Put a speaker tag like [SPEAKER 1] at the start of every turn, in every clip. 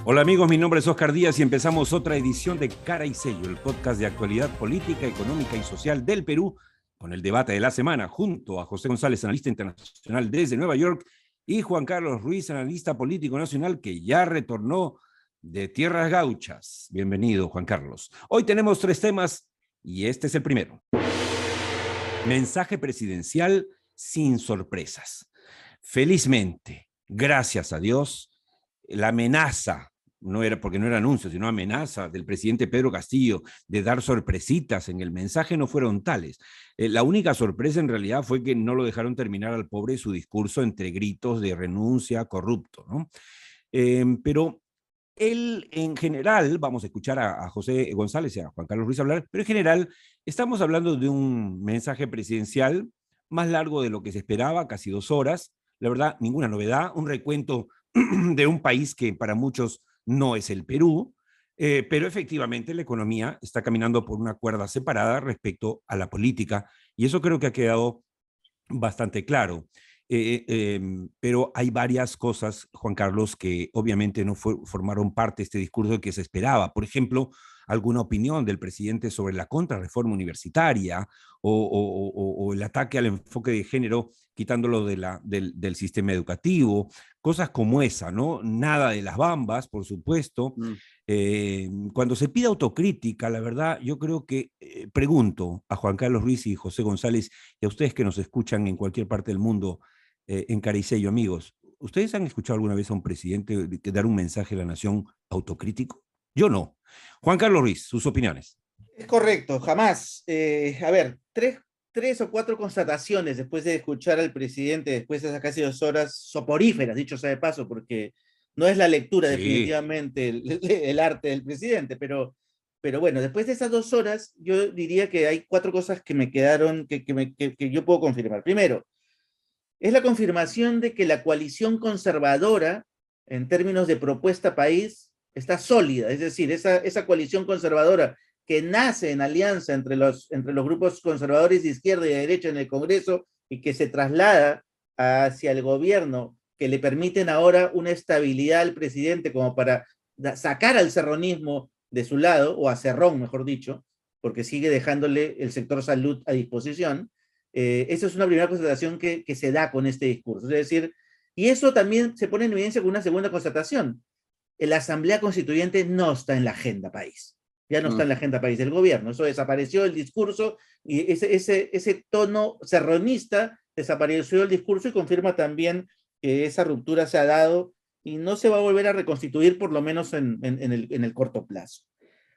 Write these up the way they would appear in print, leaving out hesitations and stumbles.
[SPEAKER 1] Hola amigos, mi nombre es Oscar Díaz y empezamos otra edición de Cara y Sello, el podcast de actualidad política, económica y social del Perú, con el debate de la semana, junto a José González, analista internacional desde Nueva York, y Juan Carlos Ruiz, analista político nacional, que ya retornó de tierras gauchas. Bienvenido, Juan Carlos. Hoy tenemos 3 temas y este es el primero. Mensaje presidencial sin sorpresas. Felizmente, gracias a Dios, la amenaza, no era porque no era anuncio, sino amenaza del presidente Pedro Castillo de dar sorpresitas en el mensaje no fueron tales. La única sorpresa en realidad fue que no lo dejaron terminar al pobre su discurso entre gritos de renuncia, corrupto, ¿no? Pero él, en general, vamos a escuchar a José González y a Juan Carlos Ruiz hablar, pero en general estamos hablando de un mensaje presidencial más largo de lo que se esperaba, casi 2 horas. La verdad, ninguna novedad, un recuento de un país que para muchos no es el Perú, pero efectivamente la economía está caminando por una cuerda separada respecto a la política, y eso creo que ha quedado bastante claro. Pero hay varias cosas, Juan Carlos, que obviamente no formaron parte de este discurso que se esperaba. Por ejemplo, alguna opinión del presidente sobre la contrarreforma universitaria o el ataque al enfoque de género quitándolo del sistema educativo, cosas como esa, ¿no? Nada de las bambas, por supuesto. Cuando se pide autocrítica, la verdad, yo creo que pregunto a Juan Carlos Ruiz y José González y a ustedes que nos escuchan en cualquier parte del mundo, en Caricello, amigos, ¿ustedes han escuchado alguna vez a un presidente dar un mensaje a la nación autocrítico? Yo no. Juan Carlos Ruiz, sus opiniones.
[SPEAKER 2] Es correcto, jamás. A ver, tres o cuatro constataciones después de escuchar al presidente, después de esas casi 2 horas soporíferas, dicho sea de paso, porque no es la lectura
[SPEAKER 1] Sí.
[SPEAKER 2] definitivamente el arte del presidente, pero bueno, después de esas 2 horas, yo diría que hay cuatro cosas que me quedaron, que yo puedo confirmar. Primero, es la confirmación de que la coalición conservadora, en términos de propuesta país, está sólida. Es decir, esa coalición conservadora que nace en alianza entre los grupos conservadores de izquierda y de derecha en el Congreso y que se traslada hacia el gobierno, que le permiten ahora una estabilidad al presidente como para sacar al serronismo de su lado, o a Cerrón, mejor dicho, porque sigue dejándole el sector salud a disposición. Esa es una primera constatación que se da con este discurso. Es decir, y eso también se pone en evidencia con una segunda constatación. La Asamblea Constituyente no está en la agenda país. Ya no está en la agenda país del gobierno. Eso desapareció el discurso y ese tono serronista desapareció del discurso y confirma también que esa ruptura se ha dado y no se va a volver a reconstituir por lo menos en el corto plazo.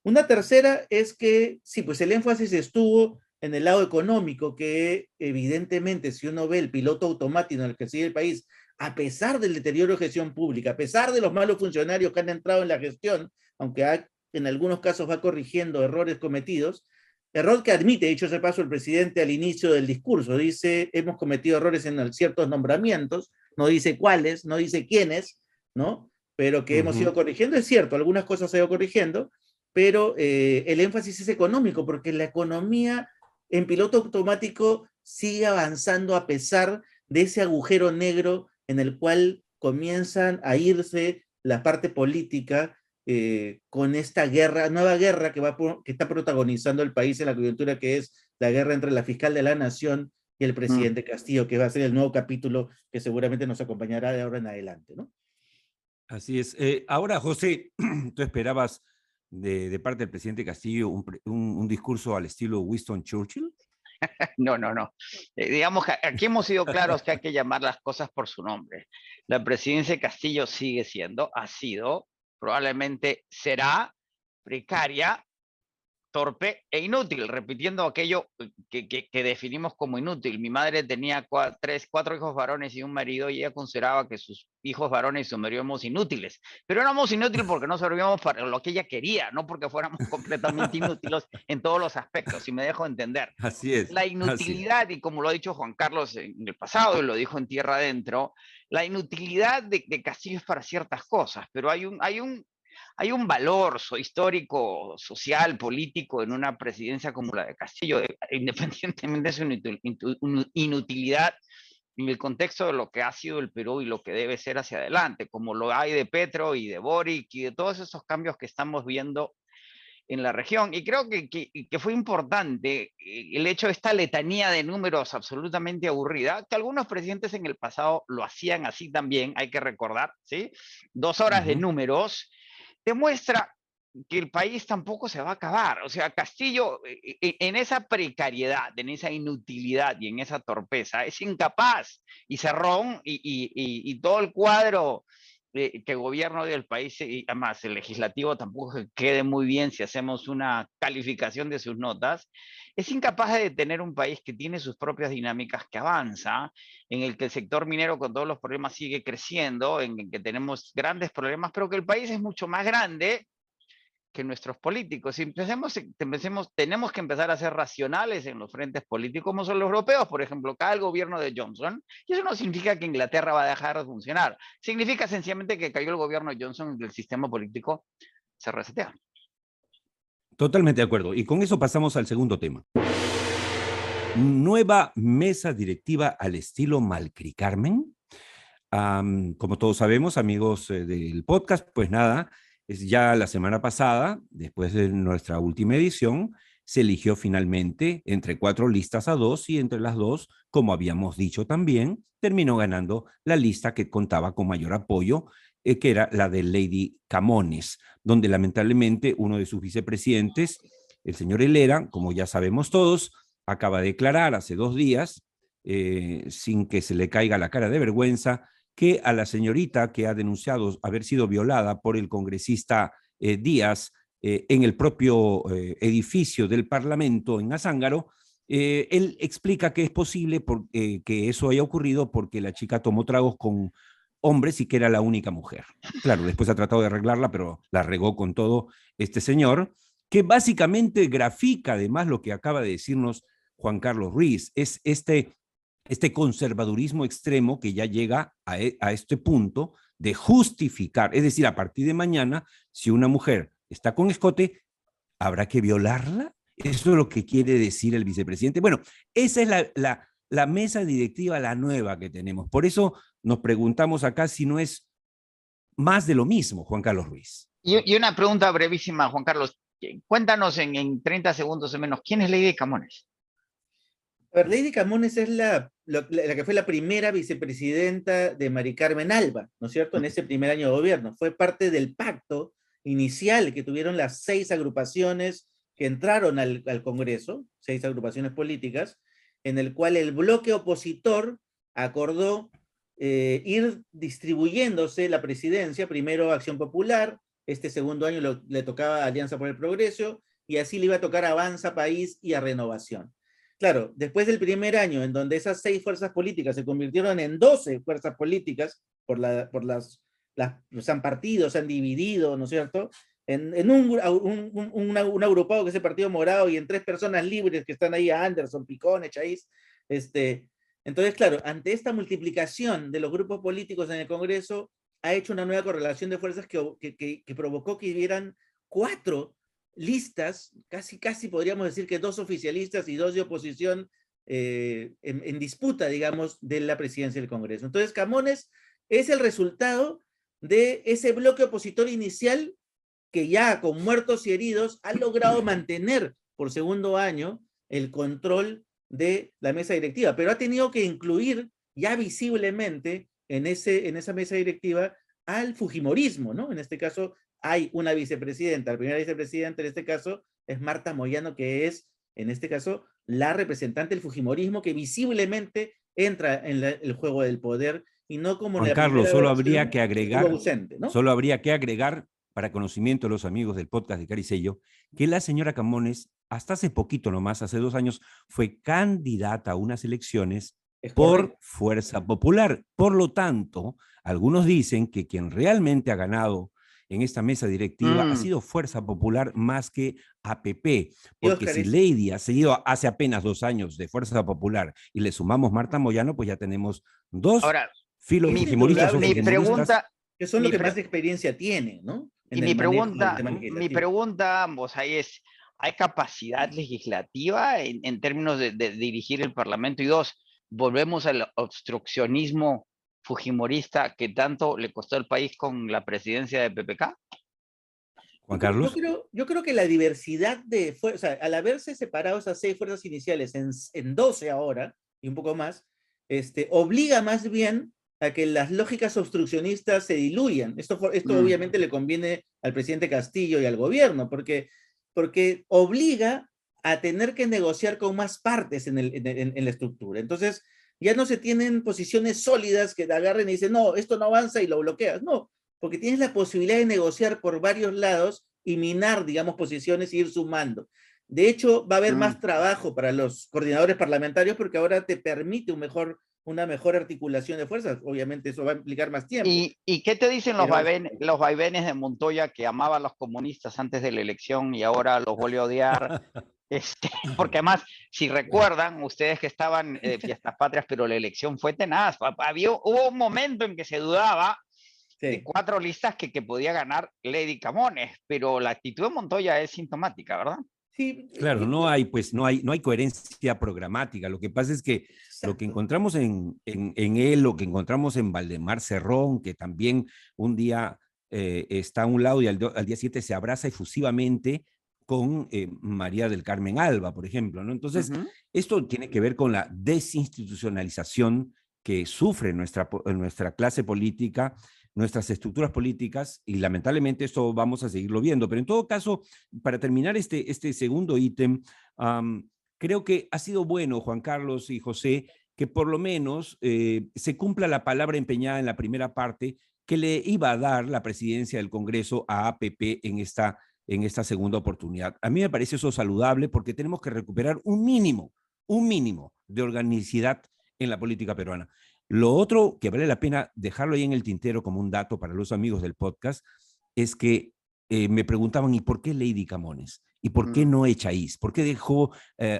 [SPEAKER 2] Una tercera es que, sí, pues el énfasis estuvo en el lado económico, que evidentemente si uno ve el piloto automático en el que sigue el país, a pesar del deterioro de gestión pública, a pesar de los malos funcionarios que han entrado en la gestión, aunque en algunos casos va corrigiendo errores cometidos, error que admite, dicho ese paso, el presidente al inicio del discurso. Dice, hemos cometido errores en ciertos nombramientos, no dice cuáles, no dice quiénes, ¿no? Pero que hemos ido corrigiendo. Es cierto, algunas cosas se han ido corrigiendo, pero el énfasis es económico, porque la economía en piloto automático sigue avanzando a pesar de ese agujero negro en el cual comienzan a irse la parte política con esta guerra, nueva guerra que está protagonizando el país en la coyuntura, que es la guerra entre la fiscal de la nación y el presidente Castillo, que va a ser el nuevo capítulo que seguramente nos acompañará de ahora en adelante, ¿no?
[SPEAKER 1] Así es. Ahora, José, ¿tú esperabas de parte del presidente Castillo un discurso al estilo Winston Churchill?
[SPEAKER 3] No, no, no. Digamos que aquí hemos sido claros que hay que llamar las cosas por su nombre. La presidencia de Castillo sigue siendo, ha sido, probablemente será precaria, torpe e inútil, repitiendo aquello que definimos como inútil. Mi madre tenía 4 hijos varones y un marido, y ella consideraba que sus hijos varones y su marido éramos inútiles, pero éramos inútiles porque no servíamos para lo que ella quería, no porque fuéramos completamente inútiles en todos los aspectos, si me dejo entender.
[SPEAKER 1] Así es,
[SPEAKER 3] La
[SPEAKER 1] así es.
[SPEAKER 3] inutilidad, y como lo ha dicho Juan Carlos en el pasado y lo dijo en Tierra Adentro, la inutilidad de Castillo es para ciertas cosas, pero hay un valor histórico, social, político en una presidencia como la de Castillo, independientemente de su inutilidad. en el contexto de lo que ha sido el Perú y lo que debe ser hacia adelante, como lo hay de Petro y de Boric y de todos esos cambios que estamos viendo en la región. Y creo que fue importante el hecho de esta letanía de números absolutamente aburrida, que algunos presidentes en el pasado lo hacían así también, hay que recordar, ¿sí? 2 horas de números, demuestra que el país tampoco se va a acabar. O sea, Castillo, en esa precariedad, en esa inutilidad y en esa torpeza, es incapaz. Y Cerrón y todo el cuadro que gobierno del país, y además el legislativo tampoco quede muy bien si hacemos una calificación de sus notas, es incapaz de detener un país que tiene sus propias dinámicas, que avanza, en el que el sector minero con todos los problemas sigue creciendo, en el que tenemos grandes problemas, pero que el país es mucho más grande que nuestros políticos. Si tenemos que empezar a ser racionales en los frentes políticos, como son los europeos, por ejemplo, cae el gobierno de Johnson, y eso no significa que Inglaterra va a dejar de funcionar, significa sencillamente que cayó el gobierno de Johnson y el sistema político se resetea.
[SPEAKER 1] Totalmente de acuerdo. Y con eso pasamos al segundo tema. Nueva mesa directiva al estilo Malcri Carmen. Como todos sabemos, amigos del podcast, pues nada, es ya la semana pasada, después de nuestra última edición, se eligió finalmente entre 4 listas a 2 y entre las 2, como habíamos dicho también, terminó ganando la lista que contaba con mayor apoyo, que era la de Lady Camones, donde lamentablemente uno de sus vicepresidentes, el señor Helera, como ya sabemos todos, acaba de declarar hace 2 días, sin que se le caiga la cara de vergüenza, que a la señorita que ha denunciado haber sido violada por el congresista Díaz en el propio edificio del Parlamento en Azángaro, él explica que es posible que eso haya ocurrido porque la chica tomó tragos con hombres y que era la única mujer. Claro, después ha tratado de arreglarla, pero la regó con todo este señor, que básicamente grafica además lo que acaba de decirnos Juan Carlos Ruiz, es este conservadurismo extremo que ya llega a este punto de justificar, es decir, a partir de mañana, si una mujer está con escote, ¿habrá que violarla? Eso es lo que quiere decir el vicepresidente. Bueno, esa es la mesa directiva, la nueva que tenemos. Por eso nos preguntamos acá si no es más de lo mismo, Juan Carlos Ruiz.
[SPEAKER 3] Y una pregunta brevísima, Juan Carlos. Cuéntanos en 30 segundos o menos, ¿quién es Lady Camones?
[SPEAKER 2] A ver, Lady Camones es la que fue la primera vicepresidenta de Mari Carmen Alba, ¿no es cierto?, en ese primer año de gobierno. Fue parte del pacto inicial que tuvieron las 6 agrupaciones que entraron al Congreso, 6 agrupaciones políticas, en el cual el bloque opositor acordó ir distribuyéndose la presidencia, primero Acción Popular, este segundo año le tocaba Alianza por el Progreso, y así le iba a tocar a Avanza País y a Renovación. Claro, después del primer año, en donde esas 6 fuerzas políticas se convirtieron en 12 fuerzas políticas, se han partido, se han dividido, ¿no es cierto?, en un agrupado que es el Partido Morado y en 3 personas libres que están ahí, Anderson, Picón, Echaíz. Entonces, claro, ante esta multiplicación de los grupos políticos en el Congreso, ha hecho una nueva correlación de fuerzas que provocó que hubieran 4 listas, casi podríamos decir que 2 oficialistas y 2 de oposición en disputa, digamos, de la presidencia del Congreso. Entonces, Camones es el resultado de ese bloque opositor inicial que ya con muertos y heridos ha logrado mantener por segundo año el control de la mesa directiva, pero ha tenido que incluir ya visiblemente en esa mesa directiva al fujimorismo, ¿no? En este caso hay una vicepresidenta, la primera vicepresidenta en este caso es Marta Moyano, que es, en este caso, la representante del fujimorismo que visiblemente entra en el juego del poder y no como
[SPEAKER 1] Juan
[SPEAKER 2] la
[SPEAKER 1] Carlos, solo habría que agregar,
[SPEAKER 2] ausente, ¿no?
[SPEAKER 1] Solo habría que agregar, para conocimiento de los amigos del podcast de Cari Sello, que la señora Camones, hasta hace poquito nomás, hace 2 años, fue candidata a unas elecciones por Fuerza Popular. Por lo tanto, algunos dicen que quien realmente ha ganado en esta mesa directiva ha sido Fuerza Popular más que APP, porque si Lady ha seguido hace apenas 2 años de Fuerza Popular y le sumamos Marta Moyano, pues ya tenemos 2 fujimoristas o fujimoristas
[SPEAKER 2] que son los que más experiencia tienen, ¿no?
[SPEAKER 3] Y mi pregunta, ambos, ahí es, ¿hay capacidad legislativa en términos de dirigir el Parlamento? Y 2, volvemos al obstruccionismo fujimorista que tanto le costó al país con la presidencia de PPK.
[SPEAKER 1] Juan Carlos.
[SPEAKER 2] Yo creo que la diversidad de fuerzas, o sea, al haberse separado esas 6 fuerzas iniciales en 12 ahora, y un poco más, obliga más bien a que las lógicas obstruccionistas se diluyan. Esto obviamente le conviene al presidente Castillo y al gobierno, porque obliga a tener que negociar con más partes en la estructura. Entonces, ya no se tienen posiciones sólidas que te agarren y dicen, no, esto no avanza y lo bloqueas. No, porque tienes la posibilidad de negociar por varios lados y minar, digamos, posiciones e ir sumando. De hecho, va a haber más trabajo para los coordinadores parlamentarios porque ahora te permite una mejor articulación de fuerzas. Obviamente eso va a implicar más tiempo.
[SPEAKER 3] ¿Y qué te dicen los vaivenes de Montoya, que amaba a los comunistas antes de la elección y ahora los vuelve a odiar? Porque además, si recuerdan, ustedes que estaban de Fiestas Patrias, pero la elección fue tenaz. Hubo un momento en que se dudaba de 4 listas que podía ganar Lady Camones, pero la actitud de Montoya es sintomática, ¿verdad?
[SPEAKER 2] Sí.
[SPEAKER 1] Claro, no hay coherencia programática. Lo que pasa es que lo que encontramos en él, lo que encontramos en Valdemar Cerrón, que también un día está a un lado y al día siguiente se abraza efusivamente con María del Carmen Alba, por ejemplo, ¿no? Entonces, esto tiene que ver con la desinstitucionalización que sufre nuestra clase política, nuestras estructuras políticas, y lamentablemente esto vamos a seguirlo viendo. Pero en todo caso, para terminar este segundo ítem, creo que ha sido bueno, Juan Carlos y José, que por lo menos se cumpla la palabra empeñada en la primera parte que le iba a dar la presidencia del Congreso a APP en esta segunda oportunidad. A mí me parece eso saludable porque tenemos que recuperar un mínimo de organicidad en la política peruana. Lo otro que vale la pena dejarlo ahí en el tintero como un dato para los amigos del podcast es que me preguntaban, ¿y por qué Lady Camones? ¿Y por qué no Echaíz? ¿Por qué dejó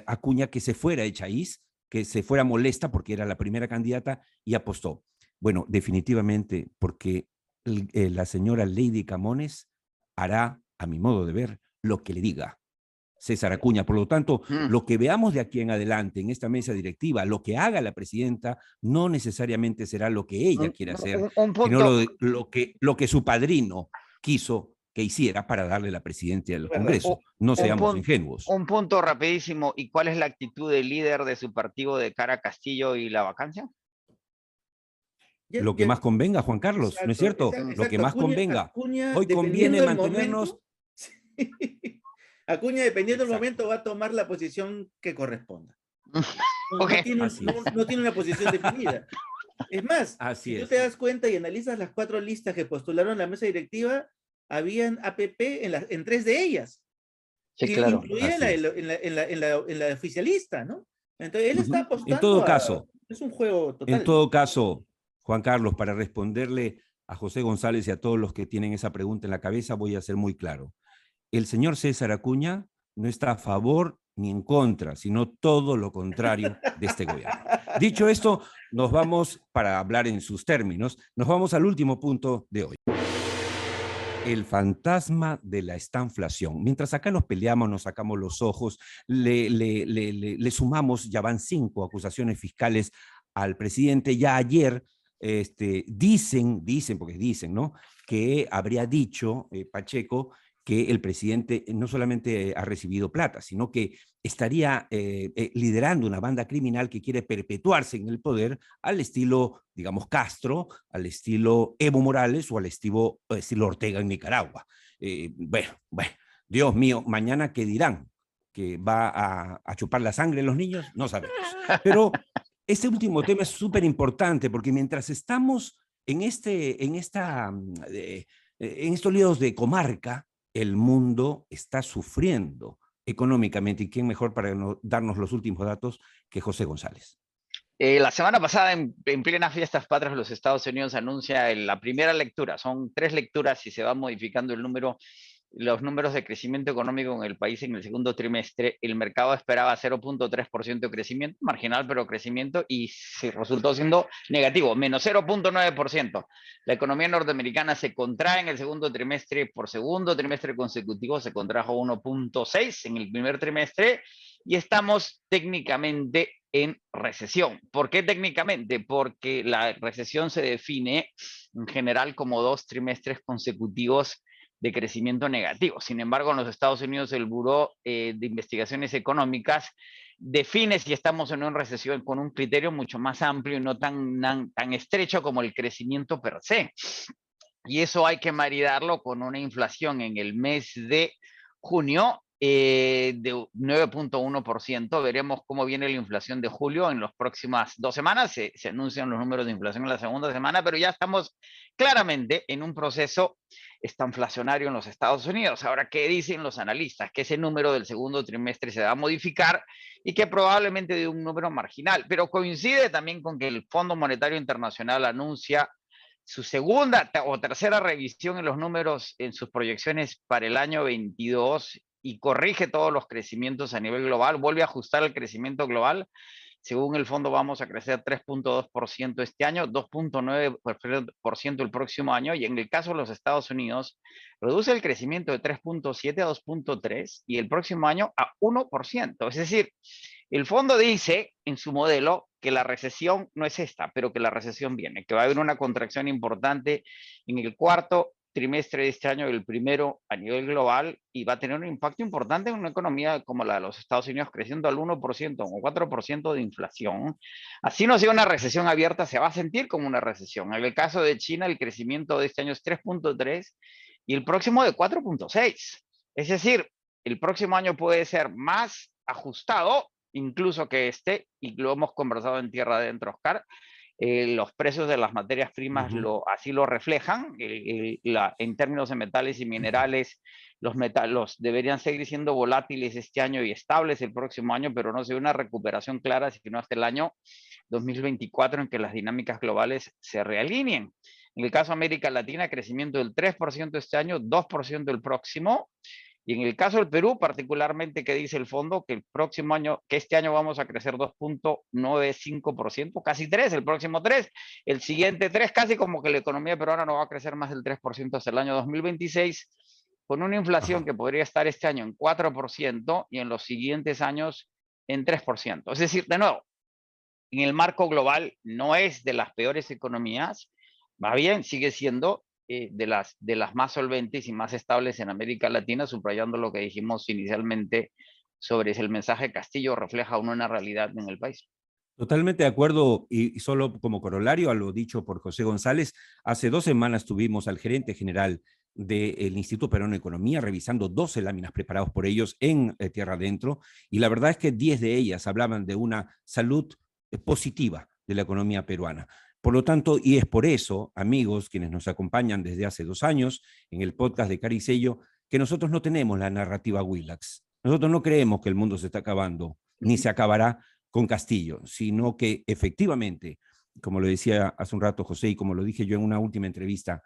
[SPEAKER 1] Acuña que se fuera Echaíz, que se fuera molesta porque era la primera candidata y apostó? Bueno, definitivamente porque la señora Lady Camones hará, a mi modo de ver, lo que le diga César Acuña. Por lo tanto, lo que veamos de aquí en adelante en esta mesa directiva, lo que haga la presidenta, no necesariamente será lo que ella quiere hacer, sino lo que su padrino quiso que hiciera para darle la presidencia del Congreso. No seamos ingenuos.
[SPEAKER 3] Un punto rapidísimo. ¿Y cuál es la actitud del líder de su partido de cara a Castillo y la vacancia?
[SPEAKER 1] Lo que más convenga, Juan Carlos, ¿no es cierto? Lo que más convenga. Hoy conviene mantenernos...
[SPEAKER 2] Acuña, dependiendo del momento, va a tomar la posición que corresponda. No tiene una posición definida. Es más, si tú te das cuenta y analizas las 4 listas que postularon la mesa directiva, habían APP en 3 de ellas.
[SPEAKER 3] Sí, claro.
[SPEAKER 2] Incluida en la oficialista, ¿no? Entonces, él está apostando
[SPEAKER 1] en todo caso,
[SPEAKER 2] es un juego total.
[SPEAKER 1] En todo caso, Juan Carlos, para responderle a José González y a todos los que tienen esa pregunta en la cabeza, voy a ser muy claro. El señor César Acuña no está a favor ni en contra, sino todo lo contrario de este gobierno. Dicho esto, nos vamos, para hablar en sus términos, nos vamos al último punto de hoy. El fantasma de la estanflación. Mientras acá nos peleamos, nos sacamos los ojos, le sumamos, ya van 5 acusaciones fiscales al presidente. Ya ayer dicen, porque dicen, ¿no?, que habría dicho Pacheco que el presidente no solamente ha recibido plata, sino que estaría liderando una banda criminal que quiere perpetuarse en el poder al estilo, digamos, Castro, al estilo Evo Morales o al estilo Ortega en Nicaragua. Bueno, Dios mío, mañana ¿qué dirán? ¿Que va a chupar la sangre en los niños? No sabemos. Pero este último tema es súper importante porque mientras estamos en estos líos de comarca, el mundo está sufriendo económicamente. ¿Y quién mejor para darnos los últimos datos que José González?
[SPEAKER 3] La semana pasada, en plenas fiestas patrias, los Estados Unidos anuncia la primera lectura. Son 3 lecturas y se va modificando los números de crecimiento económico en el país en el segundo trimestre. El mercado esperaba 0.3% de crecimiento, marginal pero crecimiento, y se resultó siendo negativo, menos 0.9%. La economía norteamericana se contrae en el segundo trimestre, por segundo trimestre consecutivo se contrajo 1.6% en el primer trimestre, y estamos técnicamente en recesión. ¿Por qué técnicamente? Porque la recesión se define en general como 2 trimestres consecutivos de crecimiento negativo. Sin embargo, en los Estados Unidos, el Buró de Investigaciones Económicas define si estamos en una recesión con un criterio mucho más amplio y no tan estrecho como el crecimiento per se. Y eso hay que maridarlo con una inflación en el mes de junio de 9.1%. Veremos cómo viene la inflación de julio en las próximas 2 semanas. Se anuncian los números de inflación en la segunda semana, pero ya estamos claramente en un proceso estanflacionario en los Estados Unidos. Ahora, ¿qué dicen los analistas? Que ese número del segundo trimestre se va a modificar y que probablemente de un número marginal, pero coincide también con que el Fondo Monetario Internacional anuncia su segunda o tercera revisión en los números, en sus proyecciones para el año 22, y corrige todos los crecimientos a nivel global, vuelve a ajustar el crecimiento global. Según el fondo vamos a crecer 3.2% este año, 2.9% el próximo año, y en el caso de los Estados Unidos, reduce el crecimiento de 3.7 a 2.3 y el próximo año a 1%. Es decir, el fondo dice en su modelo que la recesión no es esta, pero que la recesión viene, que va a haber una contracción importante en el cuarto trimestre de este año y el primero a nivel global, y va a tener un impacto importante en una economía como la de los Estados Unidos, creciendo al 1% o 4% de inflación. Así no sea una recesión abierta, se va a sentir como una recesión. En el caso de China, el crecimiento de este año es 3.3 y el próximo de 4.6. Es decir, el próximo año puede ser más ajustado incluso que este, y lo hemos conversado en Tierra Adentro, Oscar. Los precios de las materias primas así lo reflejan. En términos de metales y minerales, los deberían seguir siendo volátiles este año y estables el próximo año, pero no se ve una recuperación clara sino hasta el año 2024 en que las dinámicas globales se realineen. En el caso de América Latina, crecimiento del 3% este año, 2% el próximo. Y en el caso del Perú, particularmente, que dice el fondo que el próximo año, que este año vamos a crecer 2.95%, casi 3%, el próximo 3%, el siguiente 3%, casi como que la economía peruana no va a crecer más del 3% hasta el año 2026, con una inflación que podría estar este año en 4% y en los siguientes años en 3%. Es decir, de nuevo, en el marco global no es de las peores economías, más bien sigue siendo de las más solventes y más estables en América Latina, subrayando lo que dijimos inicialmente sobre si el mensaje Castillo refleja o no una realidad en el país.
[SPEAKER 1] Totalmente de acuerdo, y solo como corolario a lo dicho por José González, hace 2 semanas tuvimos al gerente general del Instituto Peruano de Economía revisando 12 láminas preparados por ellos en Tierra Adentro, y la verdad es que 10 de ellas hablaban de una salud positiva de la economía peruana. Por lo tanto, y es por eso, amigos, quienes nos acompañan desde hace 2 años en el podcast de Cara y Sello, que nosotros no tenemos la narrativa Willax. Nosotros no creemos que el mundo se está acabando, ni se acabará con Castillo, sino que efectivamente, como lo decía hace un rato José y como lo dije yo en una última entrevista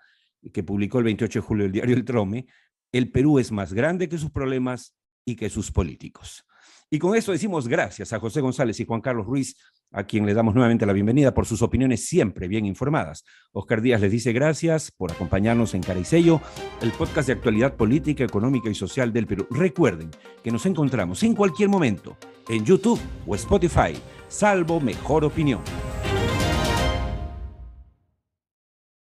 [SPEAKER 1] que publicó el 28 de julio el diario El Trome, el Perú es más grande que sus problemas y que sus políticos. Y con eso decimos gracias a José González y Juan Carlos Ruiz, a quien le damos nuevamente la bienvenida por sus opiniones siempre bien informadas. Oscar Díaz les dice gracias por acompañarnos en Cara y Sello, el podcast de actualidad política, económica y social del Perú. Recuerden que nos encontramos en cualquier momento en YouTube o Spotify, salvo mejor opinión.